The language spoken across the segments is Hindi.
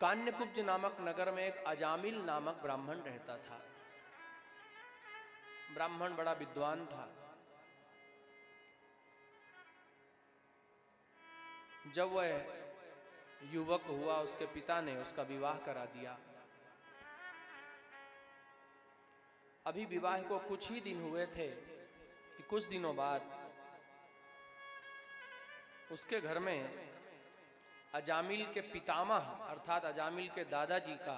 कान्यकुब्ज नामक नगर में एक अजामिल नामक ब्राह्मण रहता था। ब्राह्मण बड़ा विद्वान था। जब वह युवक हुआ, उसके पिता ने उसका विवाह करा दिया। अभी विवाह को कुछ ही दिन हुए थे कि कुछ दिनों बाद उसके घर में अजामिल के पितामह अर्थात अजामिल के दादाजी का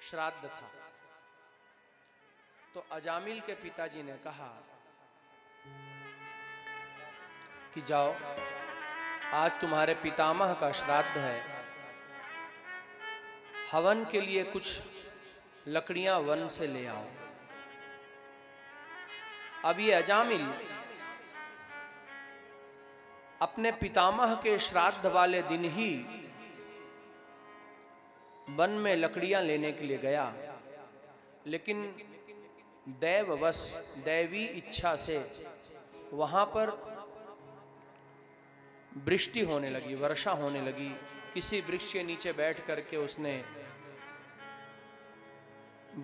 श्राद्ध था। तो अजामिल के पिताजी ने कहा कि जाओ, आज तुम्हारे पितामह का श्राद्ध है, हवन के लिए कुछ लकड़ियां वन से ले आओ। अब ये अजामिल अपने पितामह के श्राद्ध वाले दिन ही वन में लकड़ियां लेने के लिए गया, लेकिन दैववश दैवी इच्छा से वहां पर वृष्टि होने लगी, वर्षा होने लगी। किसी वृक्ष के नीचे बैठ करके उसने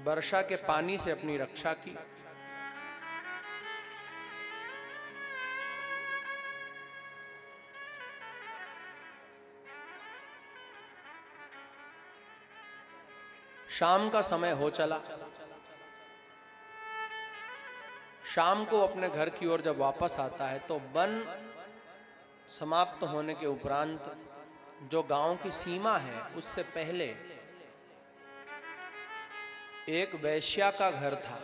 वर्षा के पानी से अपनी रक्षा की। शाम का समय हो चला। शाम को अपने घर की ओर जब वापस आता है तो वन समाप्त होने के उपरांत जो गांव की सीमा है उससे पहले एक वैश्या का घर था।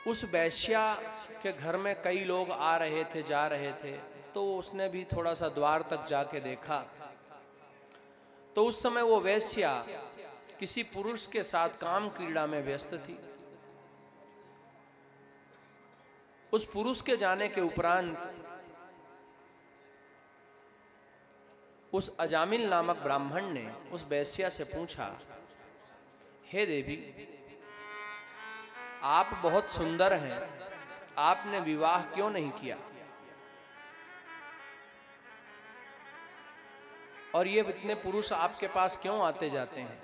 उस वैश्या के घर में कई लोग आ रहे थे, जा रहे थे, तो उसने भी थोड़ा सा द्वार तक जाके देखा। तो उस समय वो वैश्या किसी पुरुष के साथ काम क्रीड़ा में व्यस्त थी। उस पुरुष के जाने के उपरांत उस अजामिल नामक ब्राह्मण ने उस वैश्या से पूछा, हे देवी, आप बहुत सुंदर हैं, आपने विवाह क्यों नहीं किया? और ये इतने पुरुष आपके पास क्यों आते जाते हैं?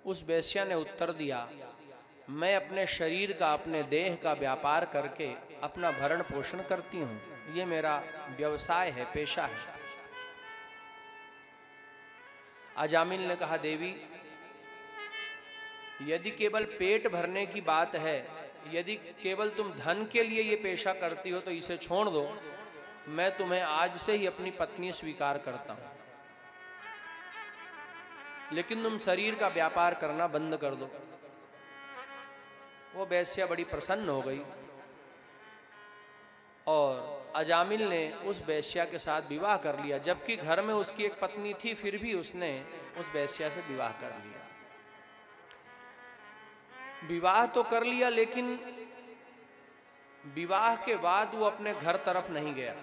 उस वैश्या ने उत्तर दिया, मैं अपने शरीर का, अपने देह का व्यापार करके अपना भरण पोषण करती हूँ, ये मेरा व्यवसाय है, पेशा है। अजामिल ने कहा, देवी, यदि केवल पेट भरने की बात है, यदि केवल तुम धन के लिए ये पेशा करती हो तो इसे छोड़ दो, मैं तुम्हें आज से ही अपनी पत्नी स्वीकार करता हूं, लेकिन तुम शरीर का व्यापार करना बंद कर दो। वो वैश्या बड़ी प्रसन्न हो गई और अजामिल ने उस वैश्या के साथ विवाह कर लिया। जबकि घर में उसकी एक पत्नी थी, फिर भी उसने उस वैश्या से विवाह कर लिया। विवाह तो कर लिया, लेकिन विवाह के बाद वो अपने घर तरफ नहीं गया।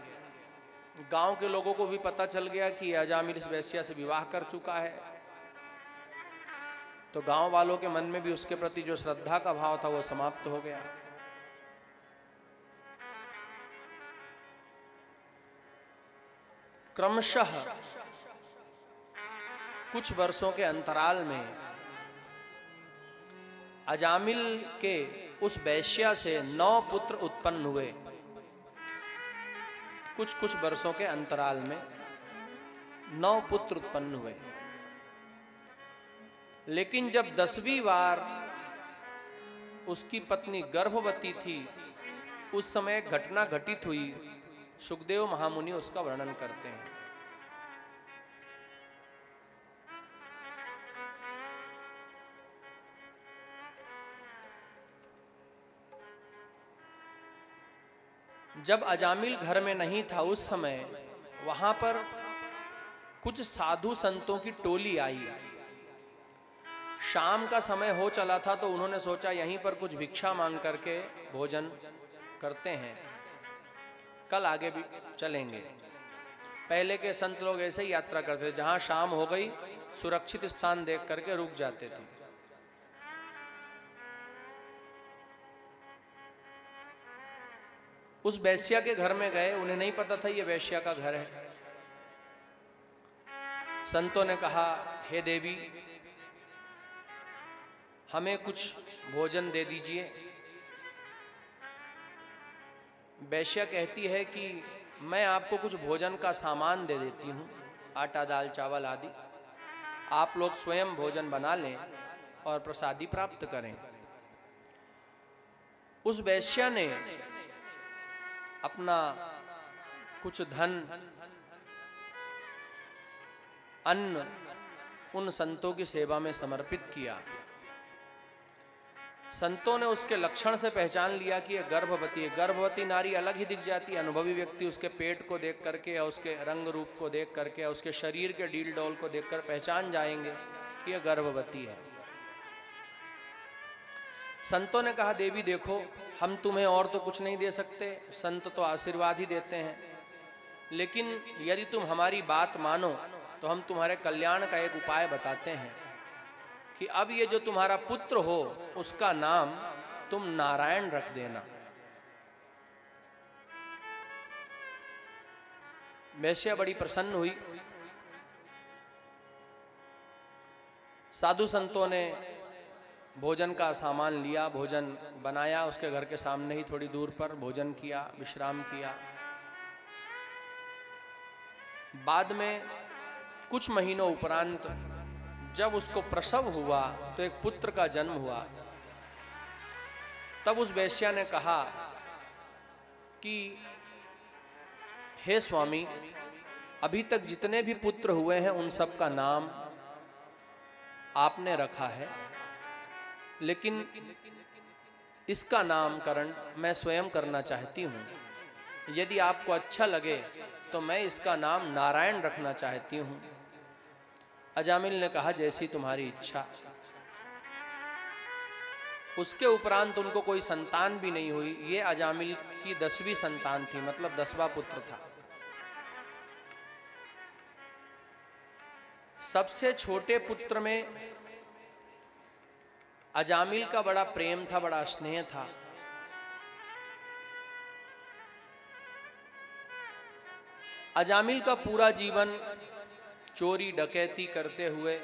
गांव के लोगों को भी पता चल गया कि अजामिल इस वैश्या से विवाह कर चुका है। तो गांव वालों के मन में भी उसके प्रति जो श्रद्धा का भाव था वो समाप्त हो गया। क्रमशः कुछ वर्षों के अंतराल में अजामिल के उस वैश्या से 9 पुत्र उत्पन्न हुए। कुछ कुछ वर्षों के अंतराल में 9 पुत्र उत्पन्न हुए। लेकिन जब 10वीं बार उसकी पत्नी गर्भवती थी, उस समय एक घटना घटित हुई। सुखदेव महामुनि उसका वर्णन करते हैं। जब अजामिल घर में नहीं था, उस समय वहां पर कुछ साधु संतों की टोली आई। शाम का समय हो चला था, तो उन्होंने सोचा यहीं पर कुछ भिक्षा मांग करके भोजन करते हैं, कल आगे भी चलेंगे। पहले के संत लोग ऐसे ही यात्रा करते थे, जहां शाम हो गई सुरक्षित स्थान देख करके रुक जाते थे। उस वैश्या के घर में गए, उन्हें नहीं पता था ये वैश्या का घर है। संतों ने कहा, हे देवी, हमें कुछ भोजन दे दीजिए। वैश्या कहती है कि मैं आपको कुछ भोजन का सामान दे देती हूँ, आटा दाल चावल आदि, आप लोग स्वयं भोजन बना लें और प्रसादी प्राप्त करें। उस वैश्या ने अपना कुछ धन, अन्न उन संतों की सेवा में समर्पित किया। संतों ने उसके लक्षण से पहचान लिया कि यह गर्भवती है। गर्भवती नारी अलग ही दिख जाती है। अनुभवी व्यक्ति उसके पेट को देख करके या उसके रंग रूप को देख करके या उसके शरीर के डील डोल को देखकर पहचान जाएंगे कि यह गर्भवती है। संतों ने कहा, देवी देखो, हम तुम्हें और तो कुछ नहीं दे सकते, संत तो आशीर्वाद ही देते हैं, लेकिन यदि तुम हमारी बात मानो तो हम तुम्हारे कल्याण का एक उपाय बताते हैं कि अब ये जो तुम्हारा पुत्र हो उसका नाम तुम नारायण रख देना। वैश्या बड़ी प्रसन्न हुई। साधु संतों ने भोजन का सामान लिया, भोजन बनाया, उसके घर के सामने ही थोड़ी दूर पर भोजन किया, विश्राम किया। बाद में कुछ महीनों उपरांत जब उसको प्रसव हुआ तो एक पुत्र का जन्म हुआ। तब उस वैश्या ने कहा कि हे स्वामी, अभी तक जितने भी पुत्र हुए हैं उन सब का नाम आपने रखा है, लेकिन इसका नामकरण मैं स्वयं करना चाहती हूँ। यदि आपको अच्छा लगे तो मैं इसका नाम नारायण रखना चाहती हूँ। अजामिल ने कहा, जैसी तुम्हारी इच्छा। उसके उपरांत उनको कोई संतान भी नहीं हुई। ये अजामिल की 10वीं संतान थी, मतलब 10वां पुत्र था। सबसे छोटे पुत्र में अजामिल का बड़ा प्रेम था, बड़ा स्नेह था। अजामिल का पूरा जीवन चोरी डकैती करते हुए,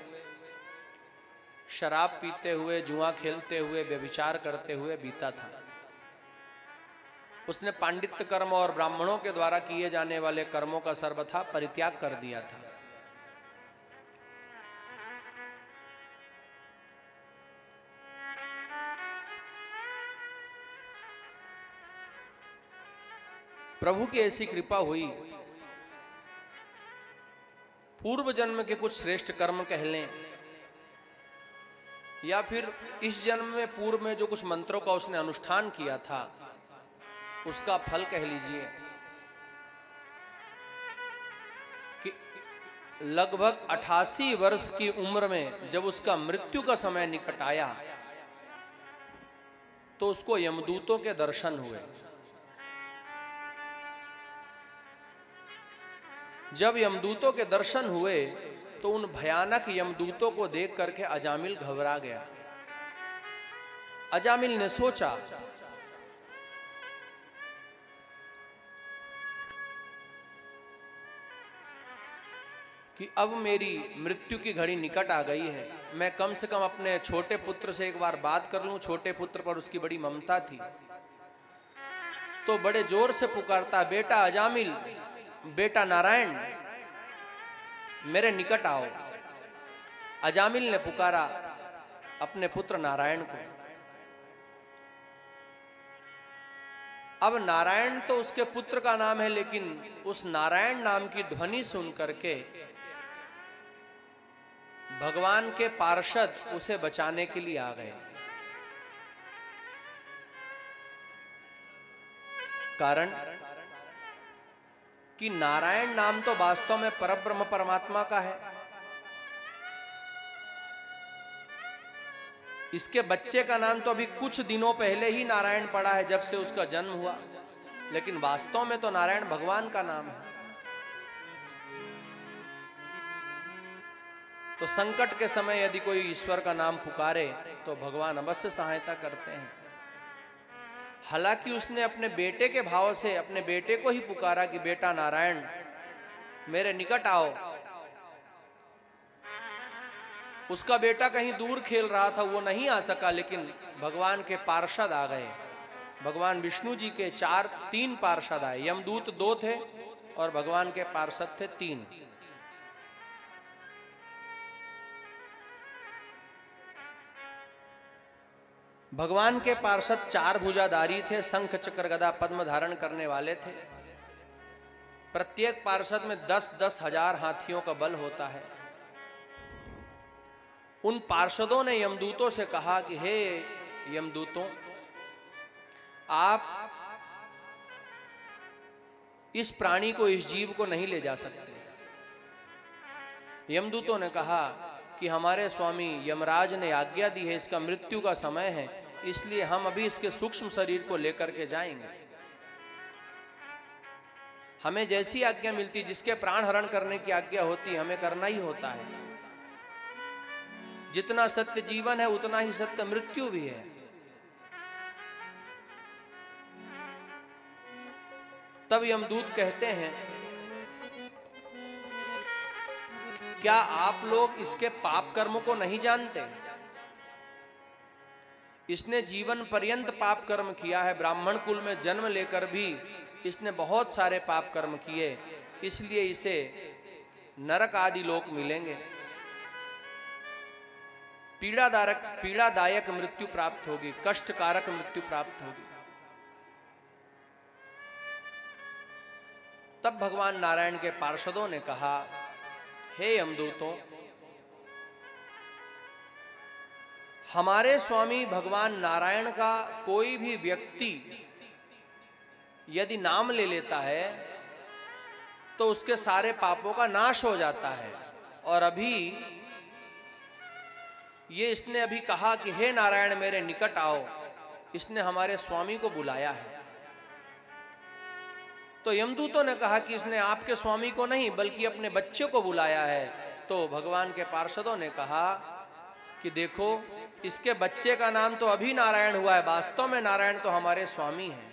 शराब पीते हुए, जुआ खेलते हुए, व्यभिचार करते हुए बीता था। उसने पांडित्य कर्म और ब्राह्मणों के द्वारा किए जाने वाले कर्मों का सर्वथा परित्याग कर दिया था। प्रभु की ऐसी कृपा हुई, पूर्व जन्म के कुछ श्रेष्ठ कर्म कह लें या फिर इस जन्म में पूर्व में जो कुछ मंत्रों का उसने अनुष्ठान किया था उसका फल कह लीजिए, कि लगभग 88 वर्ष की उम्र में जब उसका मृत्यु का समय निकट आया तो उसको यमदूतों के दर्शन हुए। जब यमदूतों के दर्शन हुए तो उन भयानक यमदूतों को देख करके अजामिल घबरा गया। अजामिल ने सोचा कि अब मेरी मृत्यु की घड़ी निकट आ गई है, मैं कम से कम अपने छोटे पुत्र से एक बार बात कर लूं। छोटे पुत्र पर उसकी बड़ी ममता थी, तो बड़े जोर से पुकारता, बेटा अजामिल, बेटा नारायण, मेरे निकट आओ। अजामिल ने पुकारा अपने पुत्र नारायण को। अब नारायण तो उसके पुत्र का नाम है, लेकिन उस नारायण नाम की ध्वनि सुन करके भगवान के पार्षद उसे बचाने के लिए आ गए। कारण कि नारायण नाम तो वास्तव में परब्रह्म परमात्मा का है। इसके बच्चे का नाम तो अभी कुछ दिनों पहले ही नारायण पड़ा है, जब से उसका जन्म हुआ, लेकिन वास्तव में तो नारायण भगवान का नाम है। तो संकट के समय यदि कोई ईश्वर का नाम पुकारे तो भगवान अवश्य सहायता करते हैं। हालांकि उसने अपने बेटे के भाव से अपने बेटे को ही पुकारा कि बेटा नारायण, मेरे निकट आओ। उसका बेटा कहीं दूर खेल रहा था, वो नहीं आ सका, लेकिन भगवान के पार्षद आ गए। भगवान विष्णु जी के तीन पार्षद आए। यमदूत 2 थे और भगवान के पार्षद थे 3। भगवान के पार्षद 4 भुजाधारी थे, शंख चक्र गदा पद्म धारण करने वाले थे। प्रत्येक पार्षद में 10-10 हजार हाथियों का बल होता है। उन पार्षदों ने यमदूतों से कहा कि हे यमदूतों, आप इस प्राणी को, इस जीव को नहीं ले जा सकते। यमदूतों ने कहा कि हमारे स्वामी यमराज ने आज्ञा दी है, इसका मृत्यु का समय है, इसलिए हम अभी इसके सूक्ष्म शरीर को लेकर के जाएंगे। हमें जैसी आज्ञा मिलती, जिसके प्राण हरण करने की आज्ञा होती, हमें करना ही होता है। जितना सत्य जीवन है उतना ही सत्य मृत्यु भी है। तब यमदूत कहते हैं, क्या आप लोग इसके पाप कर्मों को नहीं जानते? इसने जीवन पर्यंत पाप कर्म किया है। ब्राह्मण कुल में जन्म लेकर भी इसने बहुत सारे पाप कर्म किए, इसलिए इसे नरक आदि लोक मिलेंगे, पीड़ादायक मृत्यु प्राप्त होगी, कष्टकारक मृत्यु प्राप्त होगी। तब भगवान नारायण के पार्षदों ने कहा, हे यमदूतों, हमारे स्वामी भगवान नारायण का कोई भी व्यक्ति यदि नाम ले लेता है तो उसके सारे पापों का नाश हो जाता है। और अभी ये इसने अभी कहा कि हे नारायण मेरे निकट आओ, इसने हमारे स्वामी को बुलाया है। तो यमदूतों ने कहा कि इसने आपके स्वामी को नहीं बल्कि अपने बच्चे को बुलाया है। तो भगवान के पार्षदों ने कहा कि देखो, इसके बच्चे का नाम तो अभी नारायण हुआ है, वास्तव में नारायण तो हमारे स्वामी हैं।